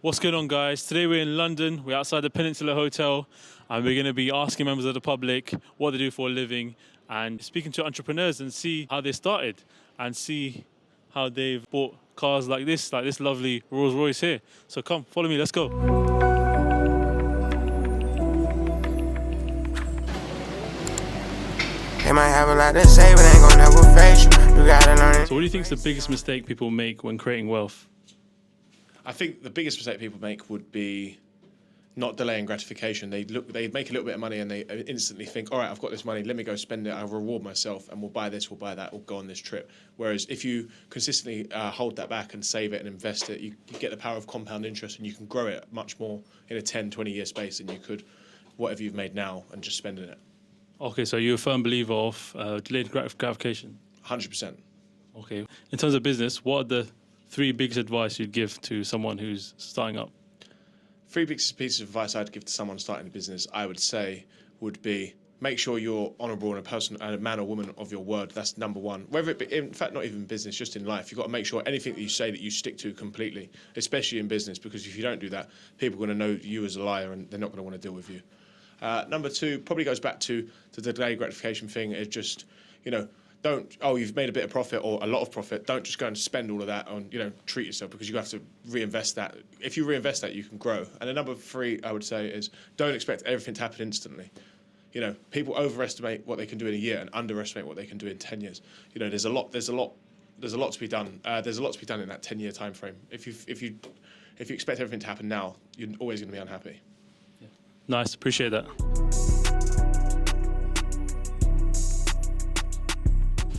What's going on, guys? Today we're in London. We're outside the Peninsula Hotel, and we're going to be asking members of the public what they do for a living and speaking to entrepreneurs and see how they started and see how they've bought cars like this lovely Rolls Royce here. So come, follow me, let's go. They might have a lot to say, but ain't gonna never face you. You gotta learn it. So what do you think is the biggest mistake people make when creating wealth? I think the biggest mistake people make would be not delaying gratification. They make a little bit of money and they instantly think, all right, I've got this money, let me go spend it, I'll reward myself and we'll buy this, we'll buy that, we'll go on this trip. Whereas if you consistently hold that back and save it and invest it, you get the power of compound interest and you can grow it much more in a 10, 20-year space than you could whatever you've made now and just spending it. Okay, so you're a firm believer of delayed gratification? 100%. Okay. In terms of business, what are the three biggest advice you'd give to someone who's starting up? Three biggest pieces of advice I'd give to someone starting a business, I would say, would be make sure you're honourable and a man or woman of your word. That's number one. Whether it be, in fact, not even business, just in life, you've got to make sure anything that you say that you stick to completely, especially in business, because if you don't do that, people are going to know you as a liar and they're not going to want to deal with you. Number two probably goes back to the delayed gratification thing. It's just, you've made a bit of profit or a lot of profit. Don't just go and spend all of that on, treat yourself, because you have to reinvest that. If you reinvest that, you can grow. And then number three, I would say, is don't expect everything to happen instantly. People overestimate what they can do in a year and underestimate what they can do in 10 years. There's a lot to be done. There's a lot to be done in that 10-year time frame. If you expect everything to happen now, you're always going to be unhappy. Yeah. Nice, appreciate that.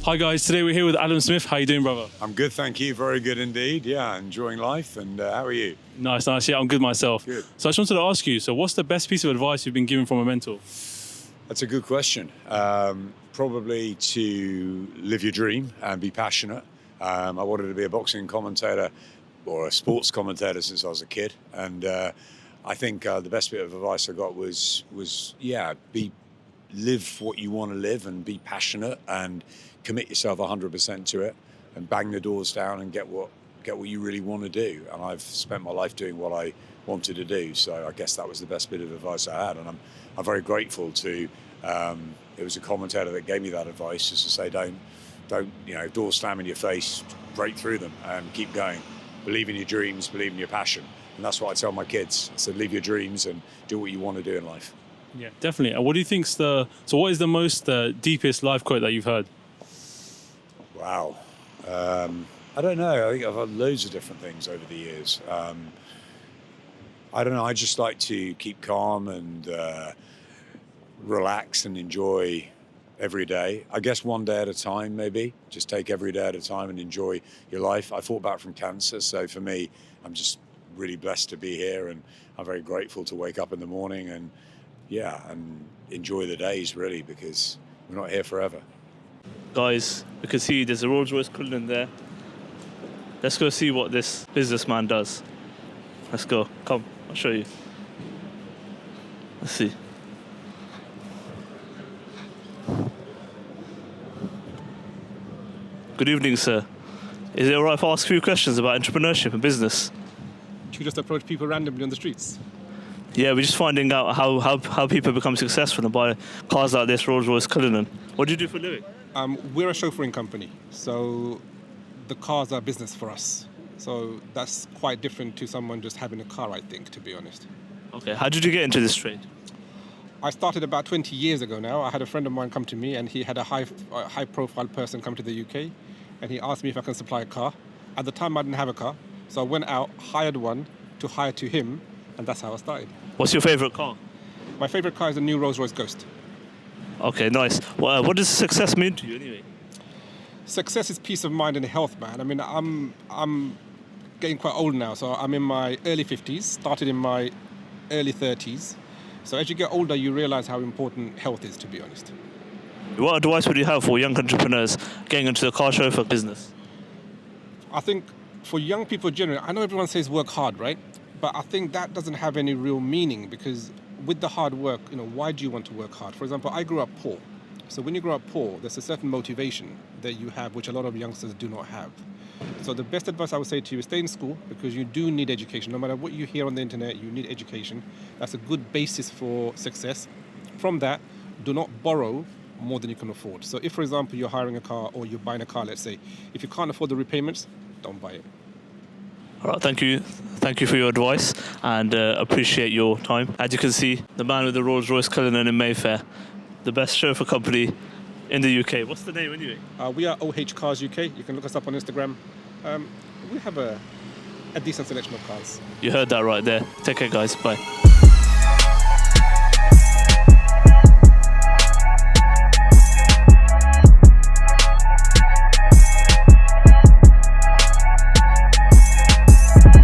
Hi guys, today we're here with Adam Smith. How you doing, brother? I'm good, thank you. Very good indeed. Yeah, enjoying life. And how are you? Nice. Yeah, I'm good myself. Good. So I just wanted to ask you, so what's the best piece of advice you've been given from a mentor? That's a good question. Probably to live your dream and be passionate. I wanted to be a boxing commentator or a sports commentator since I was a kid. And I think the best bit of advice I got was live what you want to live and be passionate and commit yourself 100% to it and bang the doors down and get what you really want to do. And I've spent my life doing what I wanted to do. So I guess that was the best bit of advice I had. And I'm very grateful to, it was a commentator that gave me that advice, just to say, don't, doors slam in your face, break through them and keep going. Believe in your dreams, believe in your passion. And that's what I tell my kids. I said, live your dreams and do what you want to do in life. Yeah, definitely. And what do you think's what is the most deepest life quote that you've heard? Wow. I don't know. I think I've had loads of different things over the years. I don't know. I just like to keep calm and relax and enjoy every day. I guess one day at a time, maybe. Just take every day at a time and enjoy your life. I fought back from cancer, so for me, I'm just really blessed to be here, and I'm very grateful to wake up in the morning and enjoy the days, really, because we're not here forever. Guys, you can see there's a Rolls Royce Cullinan there. Let's go see what this businessman does. Let's go. Come, I'll show you. Let's see. Good evening, sir. Is it all right if I ask a few questions about entrepreneurship and business? You just approach people randomly on the streets? Yeah, we're just finding out how people become successful and buy cars like this Rolls Royce Cullinan. What do you do for a living? We're a chauffeuring company, so the cars are business for us. So that's quite different to someone just having a car, I think, to be honest. Okay, how did you get into this trade? I started about 20 years ago now. I had a friend of mine come to me, and he had a high-profile person come to the UK, and he asked me if I can supply a car. At the time, I didn't have a car, so I went out, hired one to hire to him, and that's how I started. What's your favourite car? My favourite car is the new Rolls Royce Ghost. Okay, nice. Well, what does success mean to you anyway? Success is peace of mind and health, man. I mean, I'm getting quite old now, so I'm in my early 50s, started in my early 30s. So as you get older, you realise how important health is, to be honest. What advice would you have for young entrepreneurs getting into the car chauffeur business? I think for young people generally, I know everyone says work hard, right? But I think that doesn't have any real meaning, because with the hard work, why do you want to work hard? For example, I grew up poor. So when you grow up poor, there's a certain motivation that you have, which a lot of youngsters do not have. So the best advice I would say to you is stay in school, because you do need education. No matter what you hear on the internet, you need education. That's a good basis for success. From that, do not borrow more than you can afford. So if, for example, you're hiring a car or you're buying a car, let's say, if you can't afford the repayments, don't buy it. All right, thank you for your advice, and appreciate your time. As you can see, the man with the Rolls-Royce Cullinan in Mayfair, the best chauffeur company in the UK. What's the name anyway? We are OH Cars UK. You can look us up on Instagram. We have a decent selection of cars. You heard that right there. Take care, guys. Bye.